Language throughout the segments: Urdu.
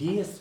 DS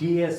DS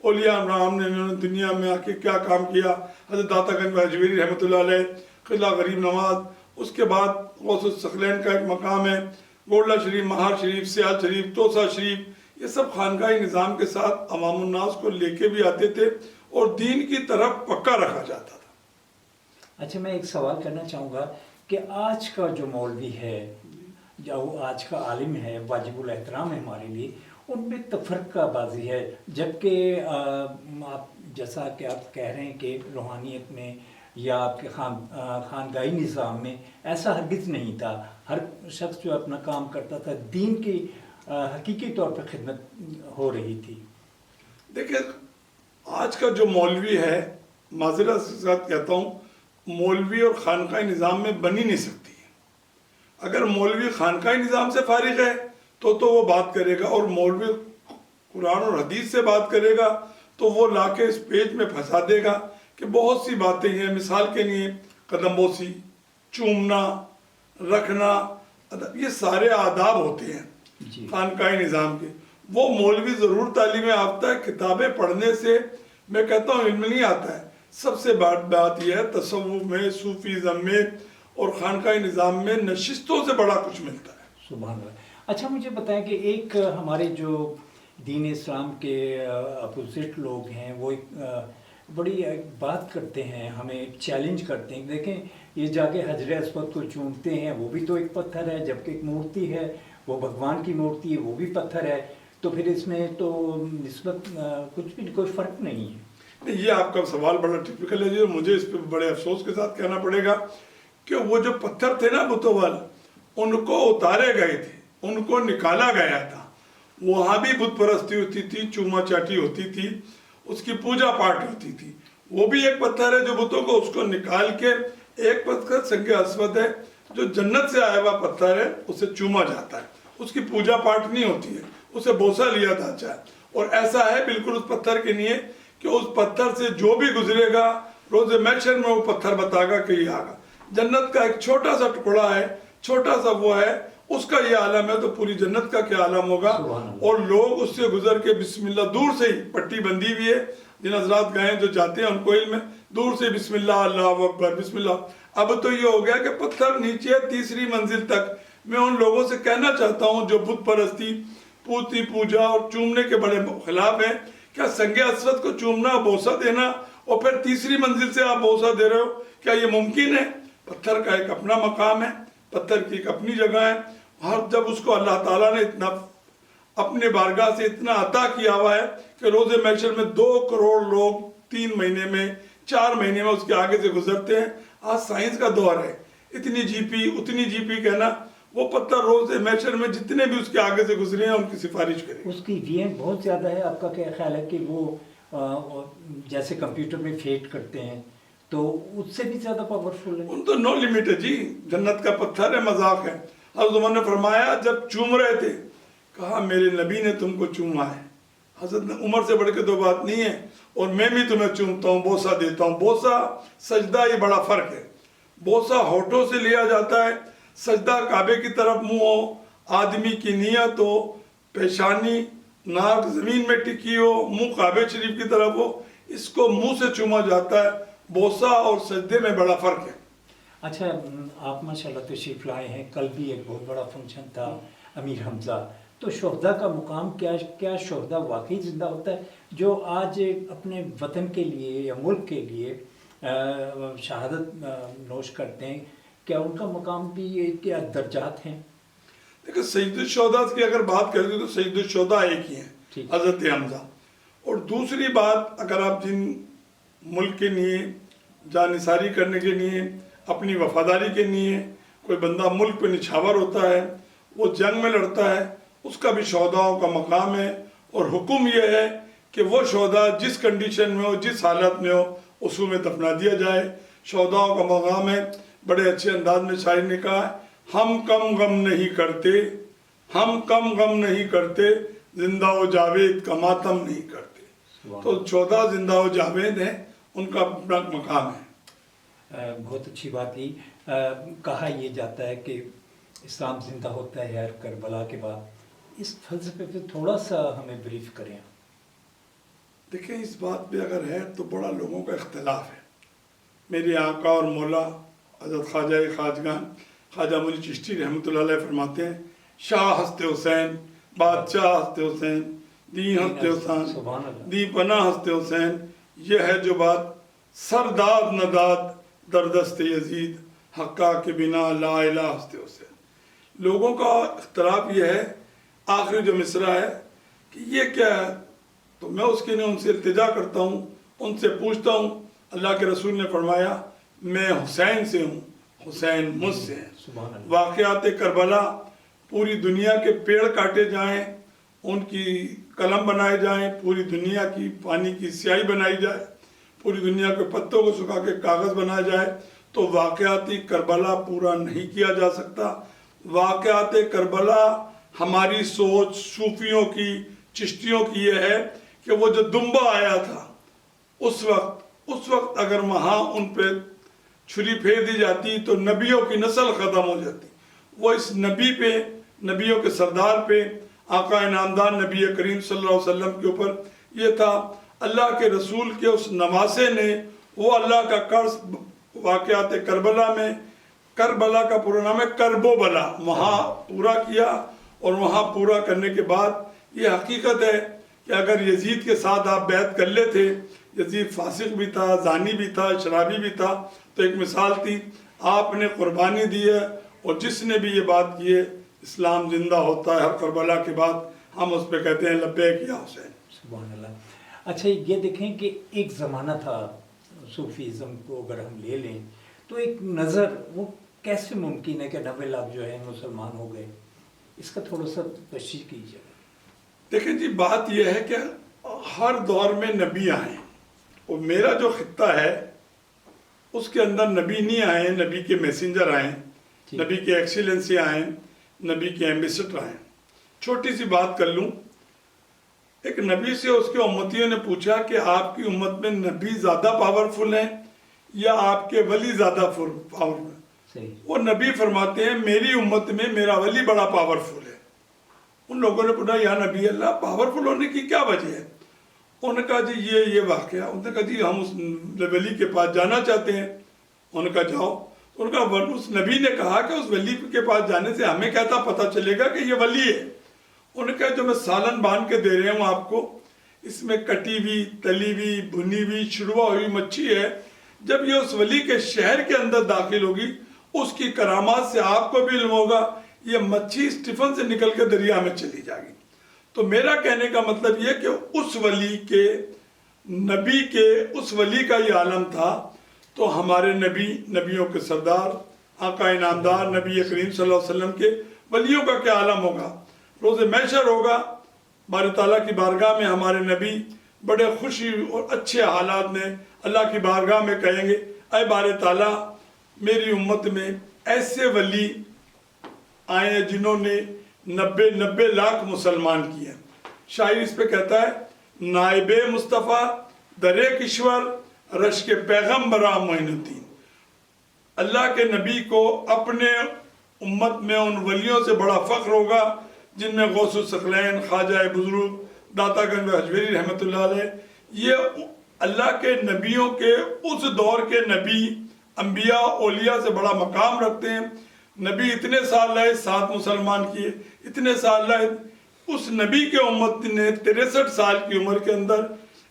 اولیاء رام نے انہوں نے دنیا میں آ کے کیا کام کیا، حضرت داتا گنج حجویری رحمۃ اللہ علیہ، قلعہ غریب نواز، اس کے بعد غوث الثقلین کا ایک مقام ہے، گولڈا شریف، مہار شریف، سیال شریف، توسا شریف، یہ سب خانقاہی نظام کے ساتھ عوام الناس کو لے کے بھی آتے تھے اور دین کی طرف پکا رکھا جاتا تھا۔ اچھا، میں ایک سوال کرنا چاہوں گا کہ آج کا جو مولوی ہے جو آج کا عالم ہے، واجب الاحترام ہے ہمارے لیے، ان میں تفرقہ بازی ہے، جبکہ آپ جیسا کہ آپ کہہ رہے ہیں کہ روحانیت میں یا آپ کے خانگاہی نظام میں ایسا ہرگز نہیں تھا، ہر شخص جو اپنا کام کرتا تھا دین کی حقیقی طور پر خدمت ہو رہی تھی۔ دیکھیں آج کا جو مولوی ہے، معذرت کے ساتھ کہتا ہوں، مولوی اور خانقاہی نظام میں بن ہی نہیں سکتی۔ اگر مولوی خانقاہی نظام سے فارغ ہے تو وہ بات کرے گا، اور مولوی قرآن اور حدیث سے بات کرے گا تو وہ لا کے اس پیج میں پھنسا دے گا کہ بہت سی باتیں ہیں، مثال کے لیے قدم بوسی، چومنا، رکھنا، یہ سارے آداب ہوتے ہیں خانقاہی نظام کے۔ وہ مولوی ضرور تعلیم یافتہ ہے، کتابیں پڑھنے سے میں کہتا ہوں علم نہیں آتا ہے۔ سب سے بات یہ ہے تصوف میں، صوفیزم میں اور خانقاہی نظام میں نشستوں سے بڑا کچھ ملتا ہے۔ سبحان اللہ۔ اچھا مجھے بتائیں کہ ایک ہمارے جو دین اسلام کے اپوزٹ لوگ ہیں وہ ایک بڑی بات کرتے ہیں، ہمیں چیلنج کرتے ہیں، دیکھیں یہ جا کے حجر اسود کو چومتے ہیں، وہ بھی تو ایک پتھر ہے، جبکہ ایک مورتی ہے وہ بھگوان کی مورتی ہے، وہ بھی پتھر ہے، تو پھر اس میں تو نسبت کچھ بھی کوئی فرق نہیں ہے۔ یہ آپ کا سوال بڑا ٹپیکل ہے جی، مجھے اس پہ بڑے افسوس کے ساتھ کہنا پڑے گا کہ وہ جو پتھر تھے نا بتوں والے، ان کو اتارے گئے تھے، ان کو نکالا گیا تھا، وہاں بھی بت پرستی ہوتی تھی، چوما چاٹی ہوتی تھی، اس کی پوجا پاٹ ہوتی تھی۔ وہ بھی ایک پتھر ہے جو بتوں کو، اس کو نکال کے ایک پتھر سنگ اسود ہے جو جنت سے آیا ہوا پتھر ہے، اسے چوما جاتا ہے، اس کی پوجا پاٹ نہیں ہوتی ہے، اسے بوسہ لیا جاتا ہے۔ اور ایسا ہے بالکل اس پتھر کے لیے کہ اس پتھر سے جو بھی گزرے گا روز محشر میں وہ پتھر بتا گا کہ یہ آگا۔ جنت کا ایک چھوٹا سا ٹکڑا ہے، چھوٹا سا وہ ہے، اس کا یہ عالم ہے تو پوری جنت کا کیا عالم ہوگا۔ اور لوگ اس سے گزر کے بسم اللہ، دور سے ہی پٹی بندی ہوئی ہے، جن حضرات گئے جو جاتے ہیں ان کو علم ہے، دور سے بسم اللہ، اللہ اکبر، بسم اللہ۔ اب تو یہ ہو گیا کہ پتھر نیچے ہے تیسری منزل تک۔ میں ان لوگوں سے کہنا چاہتا ہوں جو بت پرستی، پوتی پوجا اور چومنے کے بڑے خلاف ہیں، کیا سنگ اسود کو چومنا، بوسہ دینا اور پھر تیسری منزل سے آپ بوسہ دے رہے ہو، کیا یہ ممکن ہے؟ پتھر کا ایک اپنا مقام ہے، پتھر کی ایک اپنی جگہ ہے، اور جب اس کو اللہ تعالیٰ نے اتنا اپنے بارگاہ سے اتنا عطا کیا ہوا ہے کہ روز محشر میں 2 کروڑ لوگ 3 مہینے میں 4 مہینے میں اس کے آگے سے گزرتے ہیں۔ آج سائنس کا دور ہے، اتنی جی پی اتنی جی پی کہنا، وہ پتھر روز محشر میں جتنے بھی اس کے آگے سے گزرے ہیں ان کی سفارش کریں۔ اس کی وین بہت زیادہ ہے، آپ کا کیا خیال ہے کہ وہ جیسے کمپیوٹر میں فیٹ کرتے ہیں تو اس سے بھی زیادہ پاورفل ہے؟ ان تو نو لیمٹ ہے جی، جنت کا پتھر ہے، مذاق ہے۔ حضرت عمر نے فرمایا جب چوم رہے تھے، کہا میرے نبی نے تم کو چوما ہے۔ حضرت عمر سے بڑھ کے تو بات نہیں ہے، اور میں بھی تمہیں چومتا ہوں، بوسہ دیتا ہوں۔ بوسہ سجدہ یہ بڑا فرق ہے، بوسہ ہونٹوں سے لیا جاتا ہے، سجدہ کعبے کی طرف منہ ہو، آدمی کی نیت ہو، پیشانی ناک زمین میں ٹکی ہو، منہ کعبے شریف کی طرف ہو، اس کو منہ سے چوما جاتا ہے۔ بوسہ اور سجدے میں بڑا فرق ہے۔ اچھا، آپ ماشاءاللہ تشریف لائے ہیں، کل بھی ایک بہت بڑا فنکشن تھا امیر حمزہ، تو شہداء کا مقام کیا شہداء واقعی زندہ ہوتا ہے جو آج اپنے وطن کے لیے یا ملک کے لیے شہادت نوش کرتے ہیں، کیا ان کا مقام بھی کیا درجات ہیں؟ دیکھیں سید الشہداء کی اگر بات کریں تو سید الشہداء ایک ہی ہیں، حضرت حمزہ۔ اور دوسری بات، اگر آپ جن ملک کے لیے جانثاری کرنے کے لیے، اپنی وفاداری کے لیے کوئی بندہ ملک پہ نچھاور ہوتا ہے، وہ جنگ میں لڑتا ہے، اس کا بھی شہداؤں کا مقام ہے۔ اور حکم یہ ہے کہ وہ شہداء جس کنڈیشن میں ہو، جس حالت میں ہو، اس میں دفنا دیا جائے۔ شہداؤں کا مقام ہے، بڑے اچھے انداز میں شاعر نے کہا ہے، ہم کم غم نہیں کرتے، ہم کم غم نہیں کرتے، زندہ و جاوید کا ماتم نہیں کرتے۔ تو شہداء زندہ و جاوید ہیں، ان کا اپنا مقام ہے۔ بہت اچھی بات ہی کہا یہ جاتا ہے کہ اسلام زندہ ہوتا ہے ہر کربلا کے بعد۔ اس فلسفے پہ تھوڑا سا ہمیں بریف کریں۔ دیکھیں اس بات پہ اگر ہے تو بڑا لوگوں کا اختلاف ہے. میرے آقا اور مولا حضرت خواجہ خواجگان خواجہ معین چشتی رحمۃ اللہ علیہ فرماتے ہیں شاہ ہست حسین بادشاہ ہست حسین دی ہست حسین سبحان اللہ. دی پناہ ہست حسین. یہ ہے جو بات سرداد نداد دردست یزید حقا کے بنا لا الہ ہست حسین. لوگوں کا اختلاف یہ ہے. آخری جو مصرع ہے کہ یہ کیا ہے تو میں اس کے لیے ان سے التجا کرتا ہوں, ان سے پوچھتا ہوں. اللہ کے رسول نے فرمایا میں حسین سے ہوں, حسین مجھ سے ہیں. سبحان اللہ. واقعات کربلا پوری دنیا کے پیڑ کاٹے جائیں, ان کی قلم بنائے جائیں, پوری دنیا کی پانی کی سیاہی بنائی جائے, پوری دنیا کے پتوں کو سکھا کے کاغذ بنایا جائے تو واقعات کربلا پورا نہیں کیا جا سکتا. واقعات کربلا ہماری سوچ صوفیوں کی چشتیوں کی یہ ہے کہ وہ جو دمبا آیا تھا اس وقت اگر وہاں ان پہ چھری پھیر دی جاتی تو نبیوں کی نسل ختم ہو جاتی. وہ اس نبی پہ, نبیوں کے سردار پہ, آقا انعامدار نبی کریم صلی اللہ علیہ وسلم کے اوپر یہ تھا. اللہ کے رسول کے اس نواسے نے وہ اللہ کا قرض واقعات کربلا میں, کربلا کا پورا نام ہے کرب و بلا, وہاں پورا کیا. اور وہاں پورا کرنے کے بعد یہ حقیقت ہے کہ اگر یزید کے ساتھ آپ بیعت کر لیتے, یزید فاسق بھی تھا, زانی بھی تھا, شرابی بھی تھا, تو ایک مثال تھی. آپ نے قربانی دی ہے اور جس نے بھی یہ بات کی ہے اسلام زندہ ہوتا ہے. ہر کربلا کے بعد ہم اس پہ کہتے ہیں لبیک یا حسین. سبحان اللہ. اچھا یہ دیکھیں کہ ایک زمانہ تھا صوفیزم کو اگر ہم لے لیں تو ایک نظر وہ کیسے ممکن ہے کہ 90 لاکھ جو ہے مسلمان ہو گئے, اس کا تھوڑا سا تشریح کیجیے. دیکھیں جی بات یہ ہے کہ ہر دور میں نبی آئے اور میرا جو خطہ ہے اس کے اندر نبی نہیں آئے, نبی کے میسنجر آئے, نبی کے ایکسیلنسی آئے, نبی کے ایمبیسڈر آئے. چھوٹی سی بات کر لوں. ایک نبی سے اس کے امتیوں نے پوچھا کہ آپ کی امت میں نبی زیادہ پاورفل ہیں یا آپ کے ولی زیادہ پاورفل ہیں؟ وہ نبی فرماتے ہیں میری امت میں میرا ولی بڑا پاورفل ہے. ان لوگوں نے پوچھا یا نبی اللہ پاورفل ہونے کی کیا وجہ ہے؟ انہوں نے کہا جی یہ واقعہ. انہوں نے کہا جی ہم اس ولی کے پاس جانا چاہتے ہیں. انہوں نے کہا جاؤ. ان کا اس نبی نے کہا کہ اس ولی کے پاس جانے سے ہمیں کہتا پتہ چلے گا کہ یہ ولی ہے. انہوں نے کہا جو میں سالن باندھ کے دے رہے ہوں آپ کو اس میں کٹی ہوئی, تلی ہوئی, بھنی ہوئی, چھڑوا ہوئی مچھی ہے. جب یہ اس ولی کے شہر کے اندر داخل ہوگی اس کی کرامات سے آپ کو بھی علم ہوگا یہ مچھی اسٹیفن سے نکل کے دریا میں چلی جائے گی. تو میرا کہنے کا مطلب یہ کہ اس ولی کے, نبی کے, اس ولی کا یہ عالم تھا. تو ہمارے نبی, نبیوں کے سردار, آقا انعامدار نبی کریم صلی اللہ علیہ وسلم کے ولیوں کا کیا عالم ہوگا؟ روز محشر ہوگا. باری تعالیٰ کی بارگاہ میں ہمارے نبی بڑے خوشی اور اچھے حالات میں اللہ کی بارگاہ میں کہیں گے اے باری تعالیٰ میری امت میں ایسے ولی آئے ہیں جنہوں نے 90 لاکھ مسلمان کیے. شاعر اس پہ کہتا ہے نائب مصطفیٰ در کشور رش کے پیغمبرا معین الدین. اللہ کے نبی کو اپنے امت میں ان ولیوں سے بڑا فخر ہوگا جن میں غوث الثقلین, خواجہ بزرگ, داتا گنج حجویری رحمۃ اللہ علیہ, یہ اللہ کے نبیوں کے اس دور کے نبی, انبیاء, اولیاء سے بڑا مقام رکھتے ہیں. نبی اتنے سال رہے 7 مسلمان کیے, اتنے سال رہے. اس نبی کے امت نے 63 سال کی عمر کے اندر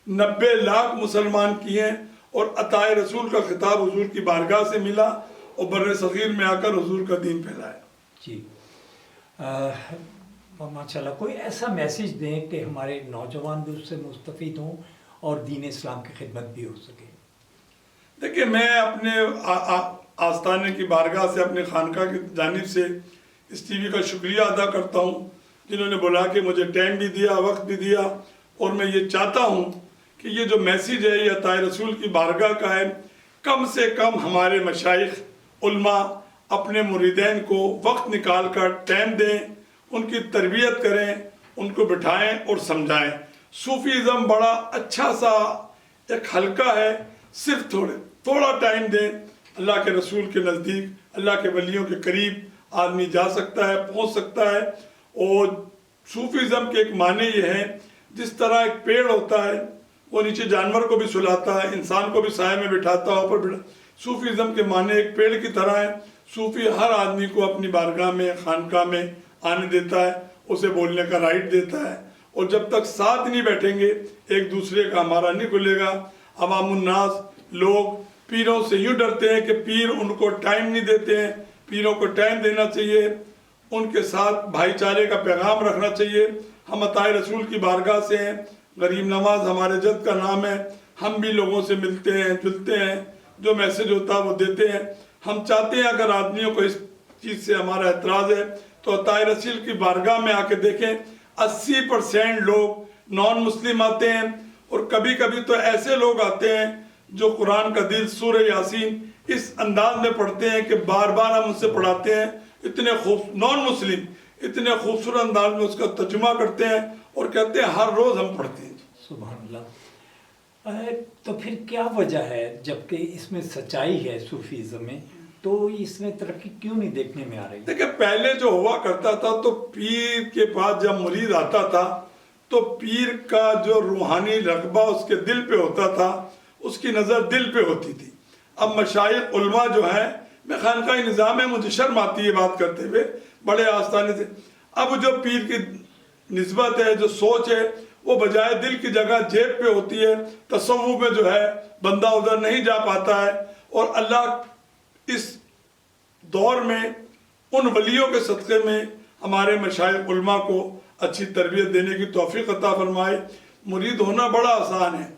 90 لاکھ مسلمان کیے ہیں اور عطائے رسول کا خطاب حضور کی بارگاہ سے ملا اور بر صغیر میں آ کر حضور کا دین پھیلایا. جی ماشاءاللہ. کوئی ایسا میسیج دیں کہ ہمارے نوجوان بھی اس سے مستفید ہوں اور دین اسلام کی خدمت بھی ہو سکے. دیکھیں میں اپنے آستانے کی بارگاہ سے, اپنے خانقاہ کی جانب سے اس ٹی وی کا شکریہ ادا کرتا ہوں جنہوں نے بلا کے مجھے ٹائم بھی دیا, وقت بھی دیا. اور میں یہ چاہتا ہوں کہ یہ جو میسیج ہے یہ عطائے رسول کی بارگاہ کا ہے. کم سے کم ہمارے مشائخ, علماء اپنے مریدین کو وقت نکال کر ٹائم دیں, ان کی تربیت کریں, ان کو بٹھائیں اور سمجھائیں. صوفیزم بڑا اچھا سا ایک حلقہ ہے, صرف تھوڑا ٹائم دیں. اللہ کے رسول کے نزدیک, اللہ کے ولیوں کے قریب آدمی جا سکتا ہے, پہنچ سکتا ہے. اور صوفیزم کے ایک معنی یہ ہے جس طرح ایک پیڑ ہوتا ہے وہ نیچے جانور کو بھی سلاتا ہے، انسان کو بھی سائے میں بٹھاتا ہے، اوپر بٹھا۔ صوفیزم کے معنی ایک پیڑ کی طرح ہے۔ صوفی ہر آدمی کو اپنی بارگاہ میں، خانقاہ میں آنے دیتا ہے، اسے بولنے کا رائٹ دیتا ہے، اور جب تک ساتھ نہیں بیٹھیں گے ایک دوسرے کا ہمارا نہیں کھلے گا۔ عوام الناس لوگ پیروں سے یوں ڈرتے ہیں کہ پیر ان کو ٹائم نہیں دیتے ہیں، پیروں کو ٹائم دینا چاہیے، ان کے ساتھ بھائی چارے کا پیغام رکھنا چاہیے۔ ہم عطائے رسول کی بارگاہ سے ہیں، غریب نواز ہمارے جد کا نام ہے، ہم بھی لوگوں سے ملتے ہیں، جلتے ہیں، جو میسج ہوتا ہے وہ دیتے ہیں۔ ہم چاہتے ہیں اگر آدمیوں کو اس چیز سے ہمارا اعتراض ہے تو عطائے رسول کی بارگاہ میں آ کے دیکھیں، 80% لوگ نان مسلم آتے ہیں، اور کبھی کبھی تو ایسے لوگ آتے ہیں جو قرآن کا دل سورہ یاسین اس انداز میں پڑھتے ہیں کہ بار بار ہم ان سے پڑھاتے ہیں، اتنے نان مسلم اتنے خوبصورت انداز میں اس کا ترجمہ کرتے ہیں اور کہتے ہیں ہر روز ہم پڑھتے ہیں۔ سبحان اللہ۔ تو پھر کیا وجہ ہے جبکہ اس میں سچائی ہے صوفیزم میں، تو اس میں ترقی کیوں نہیں دیکھنے میں آ رہی؟ دیکھیں پہلے جو ہوا کرتا تھا تو پیر کے پاس جب مرید آتا تھا تو پیر کا جو روحانی رغبہ اس کے دل پہ ہوتا تھا، اس کی نظر دل پہ ہوتی تھی۔ اب مشائخ علماء جو ہیں، میں خانقاہ نظام میں مجھے شرم آتی ہے بات کرتے ہوئے بڑے آستانے سے، اب جو پیر کی نسبت ہے، جو سوچ ہے، وہ بجائے دل کی جگہ جیب پہ ہوتی ہے۔ تصوف میں جو ہے بندہ ادھر نہیں جا پاتا ہے، اور اللہ اس دور میں ان ولیوں کے صدقے میں ہمارے مشائخ علماء کو اچھی تربیت دینے کی توفیق عطا فرمائے۔ مرید ہونا بڑا آسان ہے،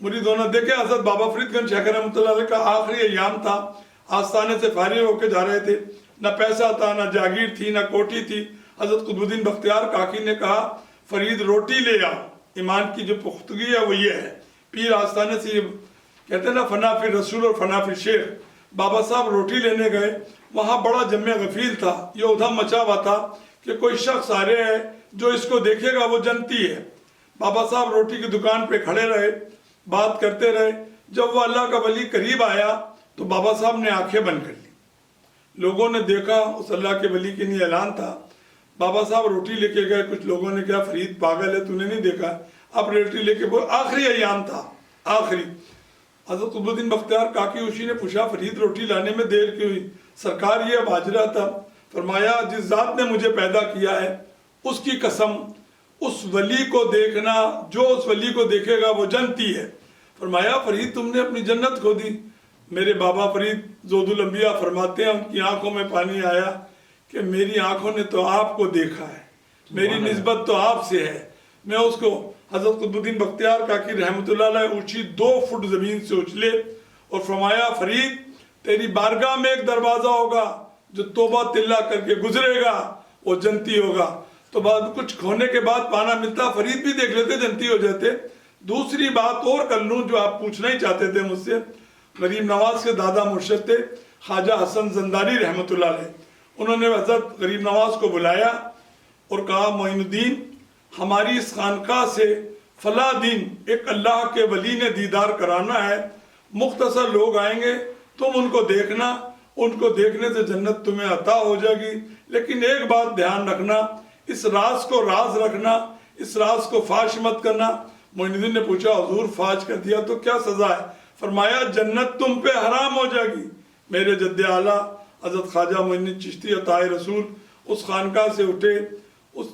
مرید ہونا۔ دیکھیں حضرت بابا فرید گنج شیخ رحمۃ اللہ علیہ کا آخری ایام تھا، آستانے سے فارغ ہو کے جا رہے تھے، نہ پیسہ تھا، نہ جاگیر تھی، نہ کوٹھی تھی۔ حضرت قطب الدین بختیار کاکی نے کہا فرید روٹی لے آؤ۔ ایمان کی جو پختگی ہے وہ یہ ہے۔ پیر آستانے سے یہ کہتے ہیں نا فنا فی رسول اور فنا فی شیخ۔ بابا صاحب روٹی لینے گئے، وہاں بڑا جمع غفیل تھا، یہ ادھم مچا ہوا تھا کہ کوئی شخص آ رہے ہے جو اس کو دیکھے گا وہ جنتی ہے۔ بابا صاحب روٹی کی دکان پہ کھڑے رہے، بات کرتے رہے۔ جب وہ اللہ کا ولی قریب آیا تو بابا صاحب نے آنکھیں بند کر لی۔ لوگوں نے دیکھا، اس اللہ کے ولی کے لیے اعلان تھا۔ بابا صاحب روٹی لے کے گئے، کچھ لوگوں نے کہا فرید پاگل ہے، تو نے نہیں دیکھا؟ اب روٹی لے کے وہ آخری ایام تھا، آخری۔ حضرت قطب الدین بختیار کاکی اوشی نے پوچھا فرید روٹی لانے میں دیر کیوں ہوئی؟ سرکار یہ اب حاجرہ تھا۔ فرمایا جس ذات نے مجھے پیدا کیا ہے اس کی قسم، اس ولی کو دیکھنا، جو اس ولی کو دیکھے گا وہ جنتی ہے۔ فرمایا فرید تم نے اپنی جنت کھو دی۔ میرے بابا فرید زود الانبیاء فرماتے ہیں ان کی آنکھوں میں پانی آیا کہ میری آنکھوں نے تو آپ کو دیکھا ہے، میری نسبت تو آپ سے ہے۔ میں اس کو حضرت قطب الدین بختیار کاکی رحمۃ اللہ علیہ اونچی 2 فٹ زمین سے اچھلے اور فرمایا فرید تیری بارگاہ میں ایک دروازہ ہوگا، جو توبہ تلہ کر کے گزرے گا وہ جنتی ہوگا۔ تو بعد کچھ کھونے کے بعد پانا ملتا، فرید بھی دیکھ لیتے جنتی ہو جاتے۔ دوسری بات اور کر لوں جو آپ پوچھنا ہی چاہتے تھے مجھ سے، غریب نواز کے دادا مرشد تھے خواجہ حسن زندانی رحمۃ اللہ علیہ، انہوں نے حضرت غریب نواز کو بلایا اور کہا معین الدین ہماری اس خانقاہ سے فلاں دن ایک اللہ کے ولی نے دیدار کرانا ہے، مختصر لوگ آئیں گے، تم ان کو دیکھنا، ان کو دیکھنے سے جنت تمہیں عطا ہو جائے گی، لیکن ایک بات دھیان رکھنا، اس راز کو راز رکھنا، اس راز کو فاش مت کرنا۔ معین الدین نے پوچھا حضور فاش کر دیا تو کیا سزا ہے؟ فرمایا جنت تم پہ حرام ہو جائے گی۔ میرے جد اعلیٰ حضرت خواجہ معین الدین چشتی عطائے رسول اس خانقاہ سے اٹھے، اس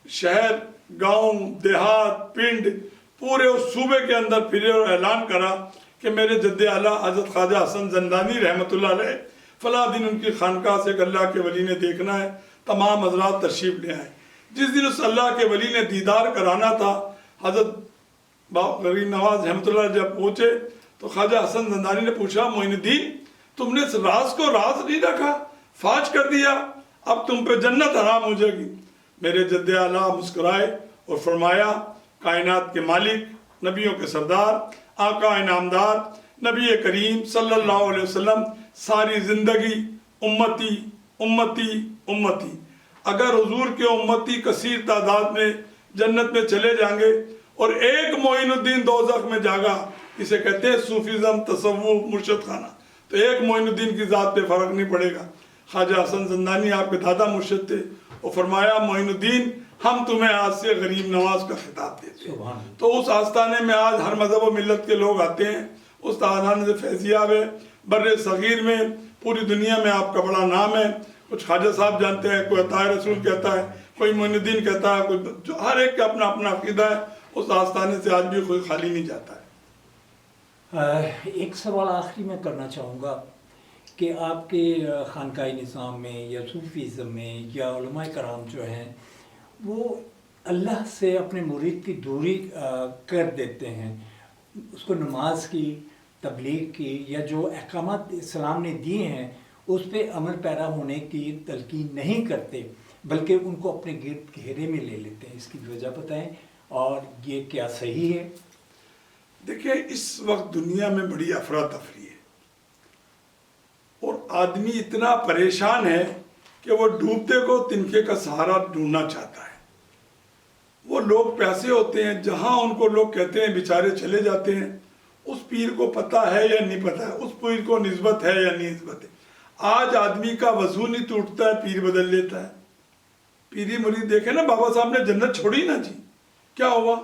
شہر، گاؤں، دیہات، پنڈ، پورے اس صوبے کے اندر پھرے اور اعلان کرا کہ میرے جد اعلیٰ حضرت خواجہ حسن زندانی رحمۃ اللہ علیہ فلاں دن ان کی خانقاہ سے ایک اللہ کے ولی نے دیکھنا ہے، تمام حضرات تشریف لے آئے۔ جس دن اس اللہ کے ولی نے دیدار کرانا تھا، حضرت غریب نواز رحمۃ اللہ علیہ جب پہنچے تو خواجہ حسن زندانی نے پوچھا معین الدین تم نے اس راز کو راز نہیں رکھا، فاش کر دیا، اب تم پہ جنت حرام ہو جائے گی۔ میرے جد اعلیٰ مسکرائے اور فرمایا کائنات کے مالک، نبیوں کے سردار، آقا انعامدار نبی کریم صلی اللہ علیہ وسلم ساری زندگی امتی امتی امتی، اگر حضور کے امتی کثیر تعداد میں جنت میں چلے جائیں گے اور ایک معین الدین دوزخ میں جاگا، اسے کہتے ہیں صوفیزم، تصوف، مرشد خانہ، تو ایک معین الدین کی ذات پہ فرق نہیں پڑے گا۔ خواجہ حسن زندانی آپ کے دادا مرشد تھے، اور فرمایا معین الدین ہم تمہیں آج سے غریب نواز کا خطاب دیتے ہیں۔ سبحان اللہ۔ تو اس آستانے میں آج ہر مذہب و ملت کے لوگ آتے ہیں، اس آستانے سے فیضیاب ہے۔ بر صغیر میں پوری دنیا میں آپ کا بڑا نام ہے، کچھ خواجہ صاحب جانتے ہیں، کوئی عطا رسول کہتا ہے، کوئی معین الدین کہتا ہے، کوئی جو ہر ایک کا اپنا اپنا عقیدہ ہے، اس آستانے سے آج بھی کوئی خالی نہیں جاتا ہے۔ ایک سوال آخری میں کرنا چاہوں گا کہ آپ کے خانقاہ نظام میں یا صوفیزم میں یا علماء کرام جو ہیں وہ اللہ سے اپنے مرید کی دوری کر دیتے ہیں، اس کو نماز کی، تبلیغ کی یا جو احکامات اسلام نے دیے ہیں اس پہ عمل پیرا ہونے کی تلقین نہیں کرتے، بلکہ ان کو اپنے گرد گھیرے میں لے لیتے ہیں۔ اس کی وجہ بتائیں، اور یہ کیا صحیح ہے؟ دیکھیں، اس وقت دنیا میں بڑی افراتفری ہے اور آدمی اتنا پریشان ہے کہ وہ ڈوبتے کو تنکے کا سہارا ڈھونڈنا چاہتا ہے۔ وہ لوگ پیسے ہوتے ہیں، جہاں ان کو لوگ کہتے ہیں بیچارے چلے جاتے ہیں، اس پیر کو پتہ ہے یا نہیں پتہ ہے، اس پیر کو نسبت ہے یا نہیں نسبت ہے۔ آج آدمی کا وضو نہیں ٹوٹتا ہے، پیر بدل لیتا ہے۔ پیری مرید دیکھیں نا، بابا صاحب نے جنت چھوڑی نا جی، کیا ہوا؟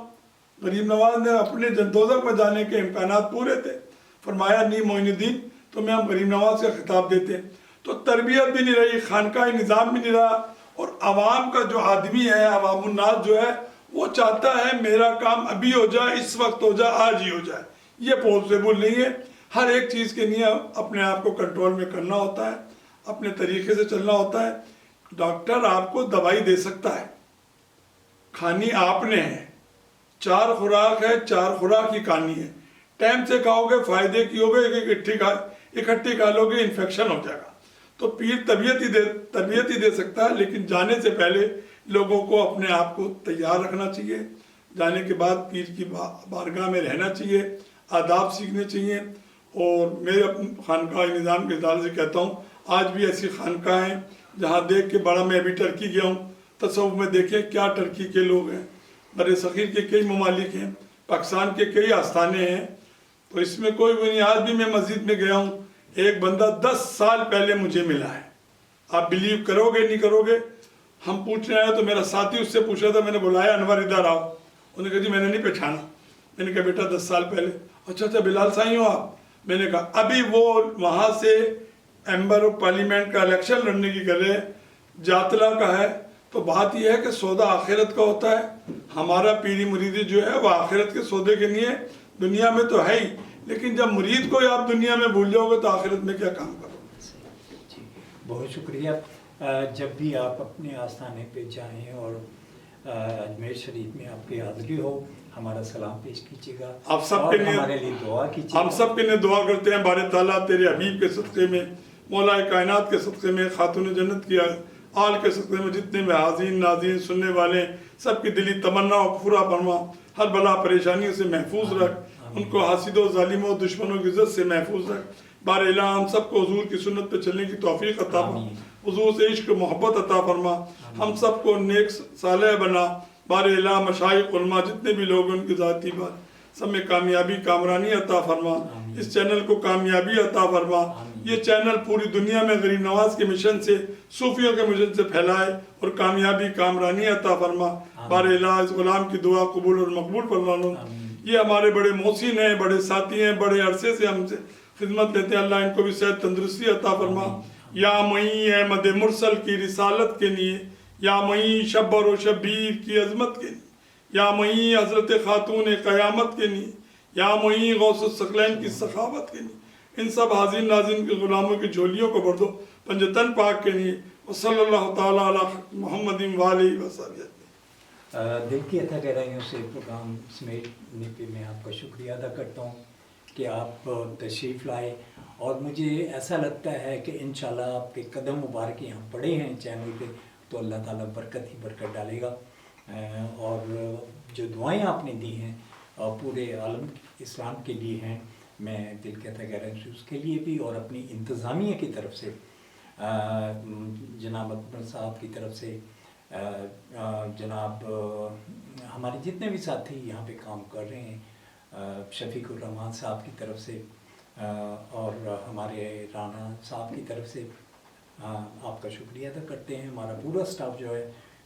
غریب نواز نے اپنے دوزخ میں جانے کے امکانات پورے تھے، فرمایا نہیں معین الدین تمہیں ہم غریب نواز کا خطاب دیتے ہیں۔ تو تربیت بھی نہیں رہی، خانقاہ نظام بھی نہیں رہا، اور عوام کا جو آدمی ہے، عوام الناس جو ہے، وہ چاہتا ہے میرا کام ابھی ہو جائے، اس وقت ہو جائے، آج ہی ہو جائے۔ یہ پاسبل نہیں ہے۔ ہر ایک چیز کے لیے اپنے آپ کو کنٹرول میں کرنا ہوتا ہے، اپنے طریقے سے چلنا ہوتا ہے۔ ڈاکٹر آپ کو دوائی دے سکتا ہے، کھانی آپ نے ہے، 4 خوراک ہے، 4 خوراک ہی کھانی ہے۔ ٹائم سے کھاؤ گے فائدے کی ہوگے، اکٹھی کھا لو گے انفیکشن ہو جائے گا۔ تو پیر تربیت ہی دے سکتا ہے، لیکن جانے سے پہلے لوگوں کو اپنے آپ کو تیار رکھنا چاہیے۔ جانے کے بعد پیر کی بارگاہ میں رہنا چاہیے، آداب سیکھنے چاہیے۔ اور میرے اپنے خانقاہ نظام کے ادارے سے کہتا ہوں، آج بھی ایسی خانقاہ ہیں جہاں دیکھ کے بڑا، میں ابھی ٹرکی گیا ہوں، تصوف میں دیکھیں کیا ٹرکی کے لوگ ہیں، بر صغیر کے کئی ممالک ہیں، پاکستان کے کئی آستانے ہیں، تو اس میں کوئی بھی نہیں۔ آج بھی میں مسجد میں گیا ہوں، ایک بندہ 10 سال پہلے مجھے ملا ہے، آپ بلیو کرو گے نہیں کرو گے؟ ہم پوچھنے آئے تو میرا ساتھی اس سے پوچھا تھا، میں نے بلایا انور ادھر آؤ، انہوں نے کہا جی میں نے نہیں پہچانا۔ میں نے کہا بیٹا 10 سال پہلے، اچھا بلال سائی ہو آپ؟ میں نے کہا ابھی وہ وہاں سے ممبر آف پارلیمنٹ کا الیکشن لڑنے کی گلے جاتلا کا ہے۔ تو بات یہ ہے کہ سودا آخرت کا ہوتا ہے، ہمارا پیری مریدی جو ہے وہ آخرت کے سودے کے لیے، دنیا میں تو ہے ہی، لیکن جب مرید کو آپ دنیا میں بھول جاؤ گے تو آخرت میں کیا کام کرو گے؟ جی بہت شکریہ۔ جب بھی آپ اپنے آستانے پہ جائیں اور اجمیر شریف میں آپ کی حاضری ہو، ہمارا سلام پیش کیجیے گا، آپ سب اور کے لیے ہمارے لیے دعا کیجیے۔ ہم سب کے لیے دعا کرتے ہیں، بارے تعالیٰ تیرے حبیب کے صدقے میں، مولا کائنات کے صدقے میں، خاتون جنت کی آل کے صدقے میں، جتنے بھی حاضرین ناظرین سننے والے سب کی دلی تمنا کو پورا فرما، ہر بلا پریشانیوں سے محفوظ رکھ، ان کو حاسدوں ظالموں دشمنوں کی عزت سے محفوظ رکھ۔ بار الہ ہم سب کو حضور کی سنت پہ چلنے کی توفیق عطا فرما، حضور سے عشق محبت عطا فرما، ہم سب کو نیک صالح بنا۔ بار الہ مشائخ علماء جتنے بھی لوگ ان کی ذاتی بات سب میں کامیابی کامرانی عطا فرما، اس چینل کو کامیابی عطا فرما، یہ چینل پوری دنیا میں غریب نواز کے مشن سے، صوفیوں کے مشن سے پھیلائے اور کامیابی کامرانی عطا فرما۔ بار الہ اس غلام کی دعا قبول اور مقبول فرما۔ یہ ہمارے بڑے محسن ہیں، بڑے ساتھی ہیں، بڑے عرصے سے ہم سے خدمت لیتے ہیں، اللہ ان کو بھی صحت تندرستی عطا فرما۔ یا معین احمد مرسل کی رسالت کے لیے، یا معین شبر و شبیر کی عظمت کے لیے، یا معین حضرت خاتون قیامت کے لیے، یا معین غوث الثقلین کی سخاوت کے لیے، ان سب حاضرین ناظرین کے غلاموں کی جھولیوں کو بھر دو پنجتن پاک کے لیے۔ وصلی اللہ تعالیٰ علی محمد وآلہ وسلم۔ دل کی عطا گہرائیوں سے پروگرام سمیٹنے پہ میں آپ کا شکریہ ادا کرتا ہوں کہ آپ تشریف لائے، اور مجھے ایسا لگتا ہے کہ انشاءاللہ آپ کے قدم مبارک یہاں پڑے ہیں چینل پہ تو اللہ تعالیٰ برکت ہی برکت ڈالے گا، اور جو دعائیں آپ نے دی ہیں پورے عالم اسلام کے لیے ہیں، میں دل کے عطا گہرائیوں سے اس کے لیے بھی، اور اپنی انتظامیہ کی طرف سے، جناب اکبر صاحب کی طرف سے، جناب ہمارے جتنے بھی ساتھی یہاں پہ کام کر رہے ہیں، شفیق الرحمان صاحب کی طرف سے، اور ہمارے رانا صاحب کی طرف سے آپ کا شکریہ ادا کرتے ہیں۔ ہمارا پورا سٹاف جو ہے